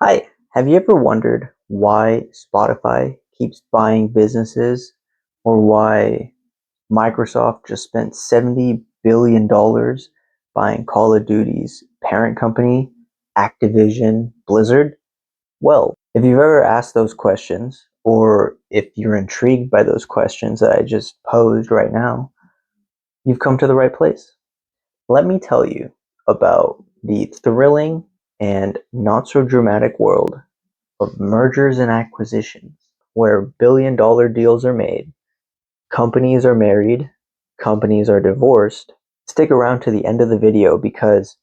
Hi, have you ever wondered why Spotify keeps buying businesses or why Microsoft just spent $70 billion buying Call of Duty's parent company, Activision Blizzard? Well, if you've ever asked those questions, or if you're intrigued by those questions that I just posed right now, you've come to the right place. Let me tell you about the thrilling and not so dramatic world of mergers and acquisitions, where billion-dollar deals are made, companies are married, companies are divorced. Stick around to the end of the video because,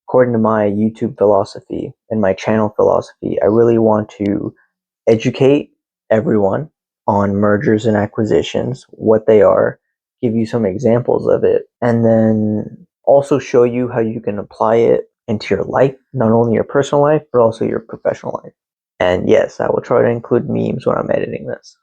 according to my YouTube philosophy and my channel philosophy, I really want to educate everyone on mergers and acquisitions, what they are, give you some examples of it, and then also show you how you can apply it into your life, not only your personal life, but also your professional life. And yes, I will try to include memes when I'm editing this.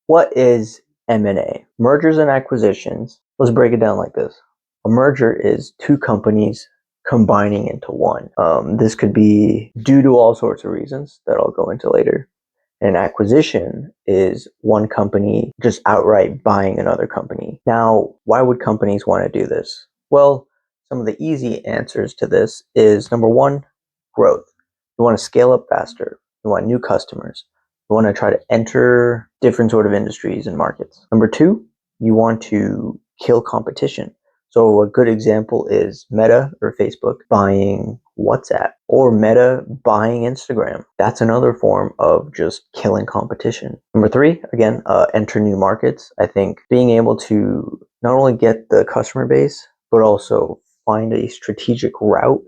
What is M&A? Mergers and acquisitions. Let's break it down like this. A merger is two companies combining into one. This could be due to all sorts of reasons that I'll go into later. An acquisition is one company just outright buying another company. Now, why would companies want to do this? Well, some of the easy answers to this is number one, growth. You want to scale up faster. You want new customers. You want to try to enter different sort of industries and markets. Number two, you want to kill competition. So a good example is Meta or Facebook buying WhatsApp or Meta buying Instagram. That's another form of just killing competition. Number three, again, enter new markets. I think being able to not only get the customer base, but also find a strategic route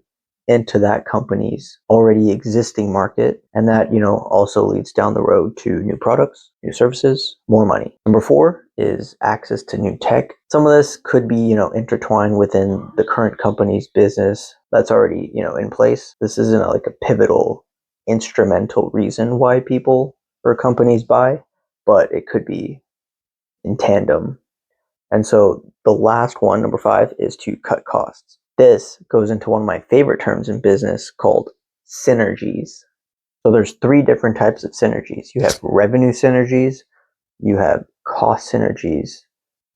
into that company's already existing market. And that, also leads down the road to new products, new services, more money. Number four is access to new tech. Some of this could be, intertwined within the current company's business that's already, in place. This isn't like a pivotal, instrumental reason why people or companies buy, but it could be in tandem. And so the last one, number five, is to cut costs. This goes into one of my favorite terms in business called synergies. So there's three different types of synergies. You have revenue synergies, you have cost synergies,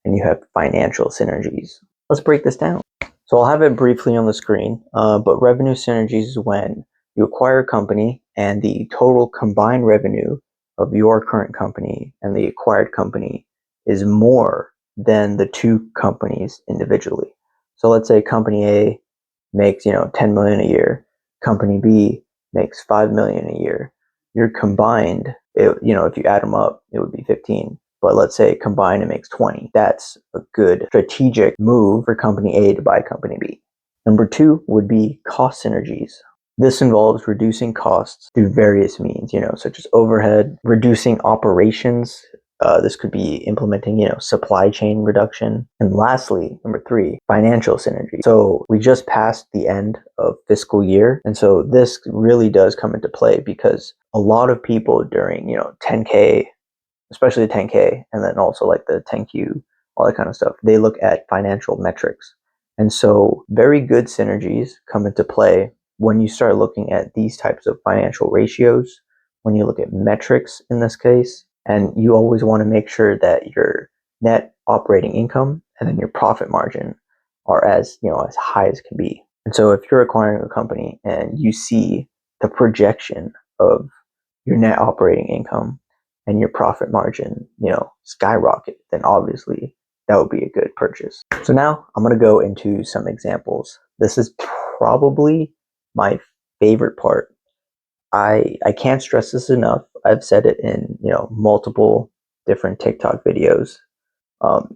and you have financial synergies. Let's break this down. So I'll have it briefly on the screen, but revenue synergies is when you acquire a company and the total combined revenue of your current company and the acquired company is more than the two companies individually. So let's say company A makes 10 million a year, company B makes 5 million a year. Your combined, if you add them up, it would be 15. But let's say combined it makes 20. That's a good strategic move for company A to buy company B. Number two would be cost synergies. This involves reducing costs through various means, such as overhead, reducing operations. This could be implementing, supply chain reduction. And lastly, number three, financial synergy. So we just passed the end of fiscal year. And so this really does come into play because a lot of people during, 10K, especially the 10K, and then also like the 10Q, all that kind of stuff, they look at financial metrics. And so very good synergies come into play when you start looking at these types of financial ratios, when you look at metrics in this case, and you always want to make sure that your net operating income and then your profit margin are as high as can be. And so if you're acquiring a company and you see the projection of your net operating income and your profit margin, skyrocket, then obviously that would be a good purchase. So now I'm going to go into some examples. This is probably my favorite part. I can't stress this enough. I've said it in, multiple different TikTok videos.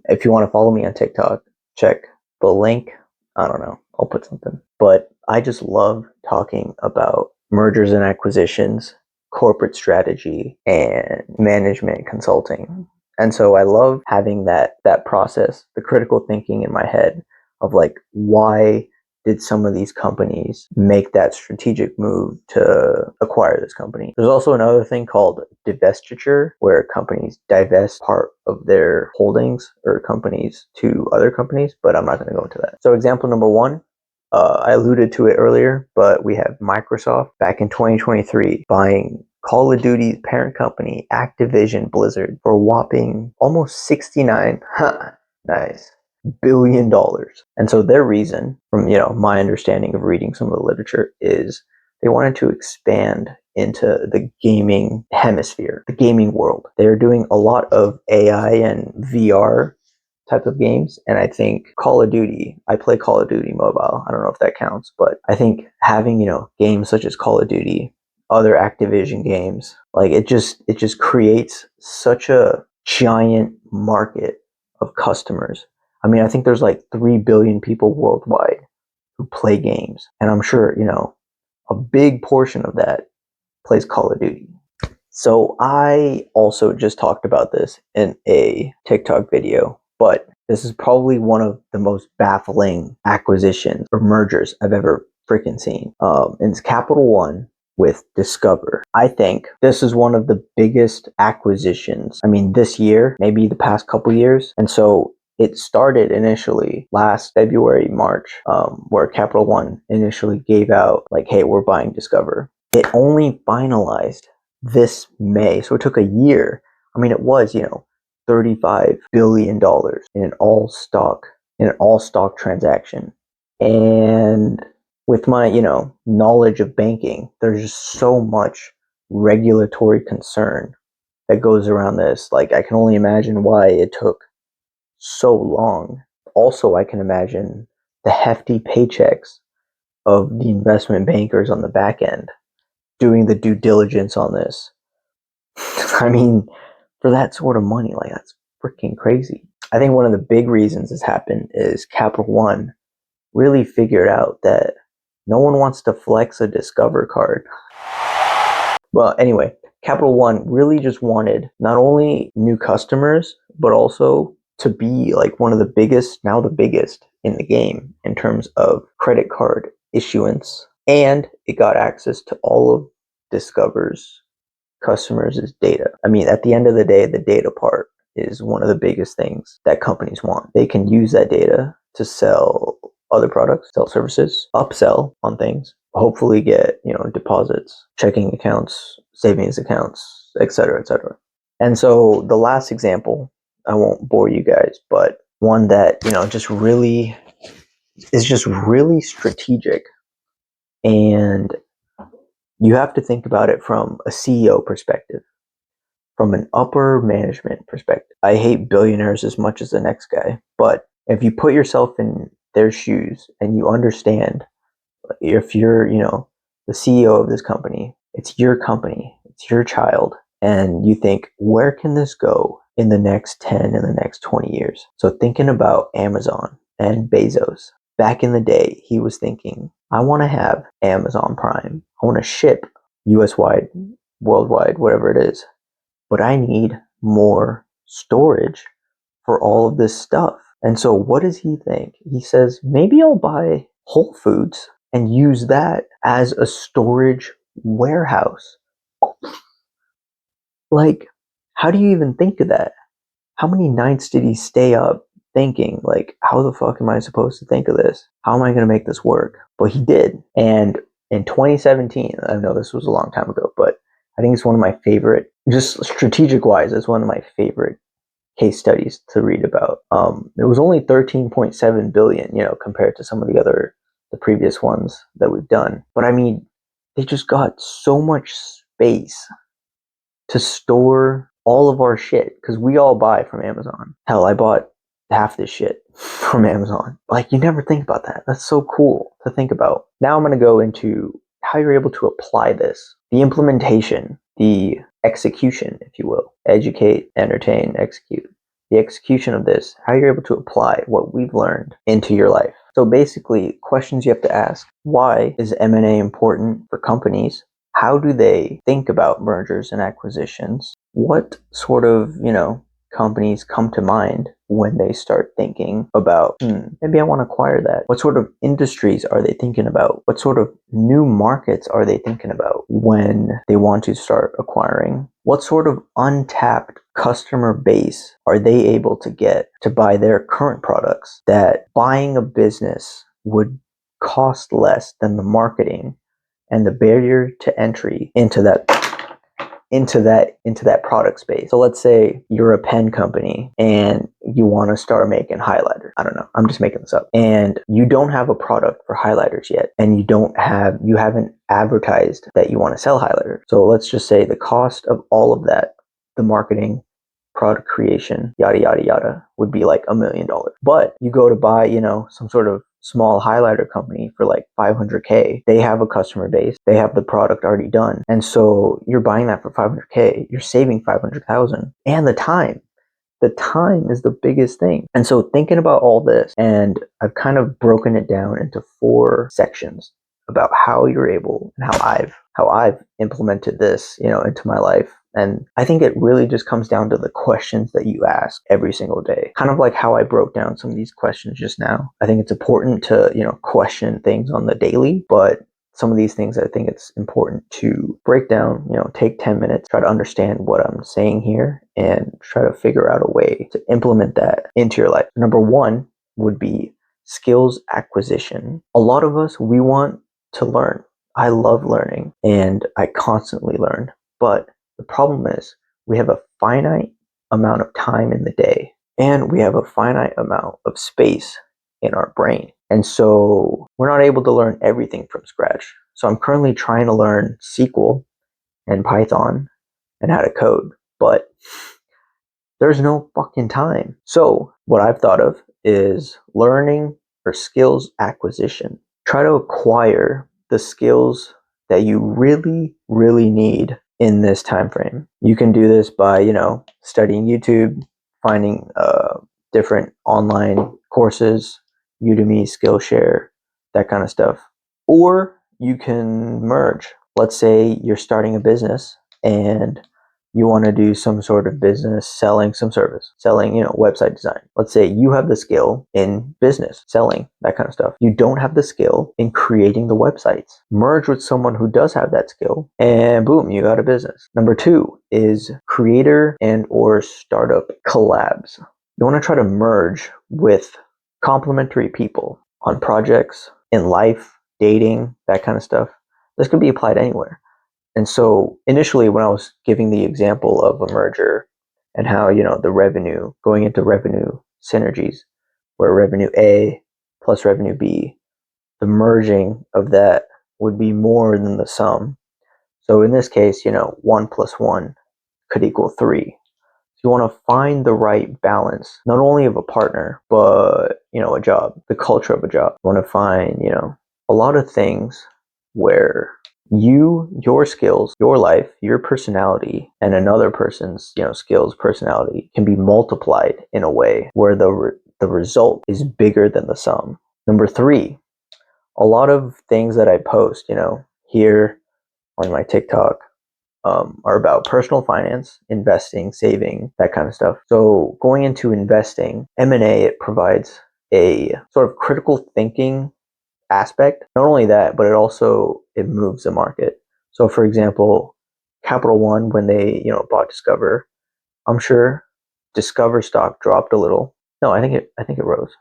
If you want to follow me on TikTok, check the link. I don't know. I'll put something. But I just love talking about mergers and acquisitions, corporate strategy, and management consulting. And so I love having that process, the critical thinking in my head of like, why did some of these companies make that strategic move to acquire this company? There's also another thing called divestiture, where companies divest part of their holdings or companies to other companies, but I'm not going to go into that. So example number one I alluded to it earlier, but we have Microsoft back in 2023 buying Call of Duty's parent company, Activision Blizzard, for a whopping almost 69 nice billion dollars. And so their reason, from my understanding of reading some of the literature, is they wanted to expand into the gaming hemisphere, the gaming world. They're doing a lot of AI and VR type of games, and I think Call of Duty, I play Call of Duty Mobile, I don't know if that counts, but I think having games such as Call of Duty, other Activision games, like it just creates such a giant market of customers. I mean, I think there's like 3 billion people worldwide who play games, and I'm sure a big portion of that plays Call of Duty. So I also just talked about this in a TikTok video, but this is probably one of the most baffling acquisitions or mergers I've ever freaking seen. And it's Capital One with Discover. I think this is one of the biggest acquisitions. I mean, this year, maybe the past couple years. And so it started initially last February, March, where Capital One initially gave out like, hey, we're buying Discover. It only finalized this May. So it took a year. I mean, it was, $35 billion in an all stock transaction. And with my, knowledge of banking, there's just so much regulatory concern that goes around this. Like, I can only imagine why it took so long. Also, I can imagine the hefty paychecks of the investment bankers on the back end doing the due diligence on this. I mean, for that sort of money, like, that's freaking crazy. I think one of the big reasons this happened is Capital One really figured out that no one wants to flex a Discover card. Well, anyway, Capital One really just wanted not only new customers, but also to be like one of the biggest, now the biggest in the game in terms of credit card issuance. And it got access to all of Discover's customers' data. I mean, at the end of the day, the data part is one of the biggest things that companies want. They can use that data to sell other products, sell services, upsell on things, hopefully get, deposits, checking accounts, savings accounts, etc., etc. And so the last example, I won't bore you guys, but one that, just really is just really strategic, and you have to think about it from a CEO perspective, from an upper management perspective. I hate billionaires as much as the next guy, but if you put yourself in their shoes and you understand, if you're, the CEO of this company, it's your company, it's your child, and you think, where can this go in the next 10, in the next 20 years? So thinking about Amazon and Bezos, back in the day, he was thinking, I want to have Amazon Prime. I want to ship US wide, worldwide, whatever it is. But I need more storage for all of this stuff. And so what does he think? He says, maybe I'll buy Whole Foods and use that as a storage warehouse. Like, how do you even think of that? How many nights did he stay up thinking, like, how the fuck am I supposed to think of this? How am I going to make this work? But he did. And in 2017, I know this was a long time ago, but I think it's one of my favorite, just strategic wise, it's one of my favorite case studies to read about. It was only 13.7 billion, compared to some of the previous ones that we've done. But I mean, they just got so much space to store all of our shit, because we all buy from Amazon. Hell, I bought half this shit from Amazon. Like, you never think about that. That's so cool to think about. Now I'm going to go into how you're able to apply this, the implementation, the execution, if you will. Educate, entertain, execute. The execution of this, how you're able to apply what we've learned into your life. So basically, questions you have to ask. Why is M&A important for companies? How do they think about mergers and acquisitions? What sort of, companies come to mind when they start thinking about, maybe I want to acquire that? What sort of industries are they thinking about? What sort of new markets are they thinking about when they want to start acquiring? What sort of untapped customer base are they able to get to buy their current products that buying a business would cost less than the marketing and the barrier to entry into that product space. So let's say you're a pen company and you want to start making highlighters. I don't know, I'm just making this up. And you don't have a product for highlighters yet, and you haven't advertised that you want to sell highlighters. So let's just say the cost of all of that, the marketing, product creation, yada yada yada, would be like $1 million. But you go to buy, some sort of small highlighter company for like 500K. They have a customer base, they have the product already done, and so you're buying that for 500K. You're saving 500,000, and the time is the biggest thing. And so thinking about all this, and I've kind of broken it down into 4 sections about how you're able, and how I've implemented this, into my life. And I think it really just comes down to the questions that you ask every single day. Kind of like how I broke down some of these questions just now. I think it's important to, question things on the daily, but some of these things I think it's important to break down, take 10 minutes, try to understand what I'm saying here, and try to figure out a way to implement that into your life. Number 1 would be skills acquisition. A lot of us, we want to learn. I love learning and I constantly learn, but the problem is we have a finite amount of time in the day, and we have a finite amount of space in our brain. And so we're not able to learn everything from scratch. So I'm currently trying to learn SQL and Python and how to code, but there's no fucking time. So what I've thought of is learning or skills acquisition. Try to acquire the skills that you really, really need in this time frame. You can do this by, studying YouTube, finding different online courses, Udemy, Skillshare, that kind of stuff. Or you can merge. Let's say you're starting a business and you want to do some sort of business selling some service, selling, website design. Let's say you have the skill in business, selling, that kind of stuff. You don't have the skill in creating the websites. Merge with someone who does have that skill, and boom, you got a business. Number 2 is creator and or startup collabs. You want to try to merge with complementary people on projects, in life, dating, that kind of stuff. This could be applied anywhere. And so initially when I was giving the example of a merger and how, the revenue, going into revenue synergies, where revenue A plus revenue B, the merging of that would be more than the sum. So in this case, 1 plus 1 could equal 3. So you want to find the right balance, not only of a partner, but, a job, the culture of a job. You want to find, a lot of things where your skills, your life, your personality, and another person's, skills, personality can be multiplied in a way where the result is bigger than the sum. Number 3, a lot of things that I post, here on my TikTok, are about personal finance, investing, saving, that kind of stuff. So going into investing, M&A, it provides a sort of critical thinking aspect. Not only that, but it moves the market. So for example, Capital One, when they, bought Discover, I'm sure Discover stock dropped a little. No, I think it rose.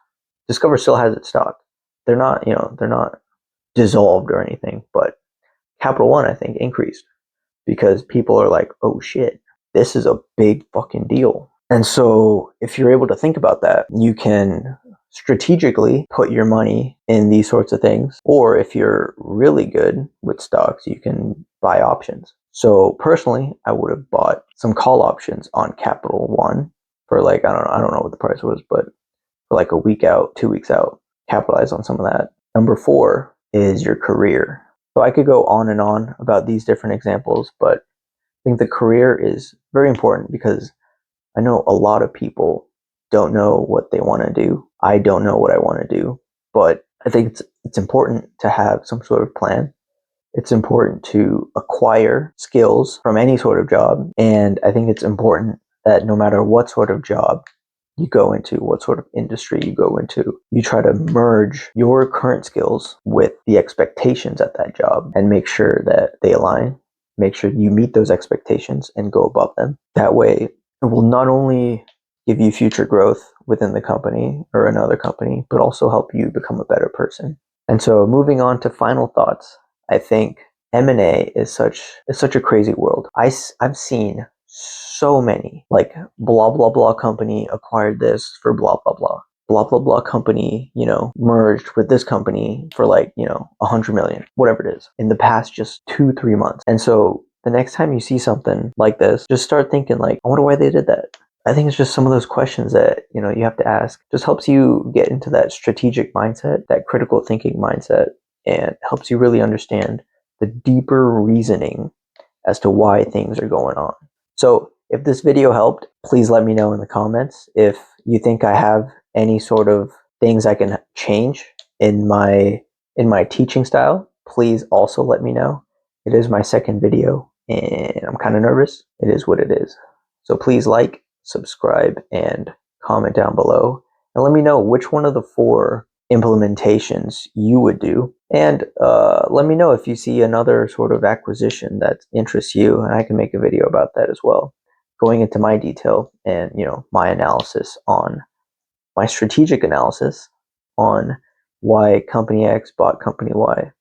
Discover still has its stock. They're not dissolved or anything, but Capital One, I think, increased because people are like, oh shit, this is a big fucking deal. And so if you're able to think about that, you can strategically put your money in these sorts of things. Or if you're really good with stocks, you can buy options. So personally, I would have bought some call options on Capital One for like, I don't know what the price was, but for like a week out, 2 weeks out, capitalize on some of that. Number 4 is your career. So I could go on and on about these different examples, but I think the career is very important because I know a lot of people don't know what they want to do. I don't know what I want to do, but I think it's important to have some sort of plan. It's important to acquire skills from any sort of job, and I think it's important that no matter what sort of job you go into, what sort of industry you go into, you try to merge your current skills with the expectations at that job and make sure that they align. Make sure you meet those expectations and go above them. That way, it will not only give you future growth within the company or another company, but also help you become a better person. And so moving on to final thoughts, I think M&A is such a crazy world. I've seen so many, like, blah blah blah company acquired this for blah blah blah. Blah blah blah company, merged with this company for, like, 100 million, whatever it is, in the past just 2-3 months. And so the next time you see something like this, just start thinking, like, I wonder why they did that. I think it's just some of those questions that you have to ask. Just helps you get into that strategic mindset, that critical thinking mindset, and helps you really understand the deeper reasoning as to why things are going on. So if this video helped, please let me know in the comments. If you think I have any sort of things I can change in my teaching style, please also let me know. It is my second video and I'm kind of nervous. It is what it is. So please like, subscribe, and comment down below. And let me know which one of the 4 implementations you would do. And let me know if you see another sort of acquisition that interests you, and I can make a video about that as well, going into my detail and my analysis on my strategic analysis on why company X bought company Y.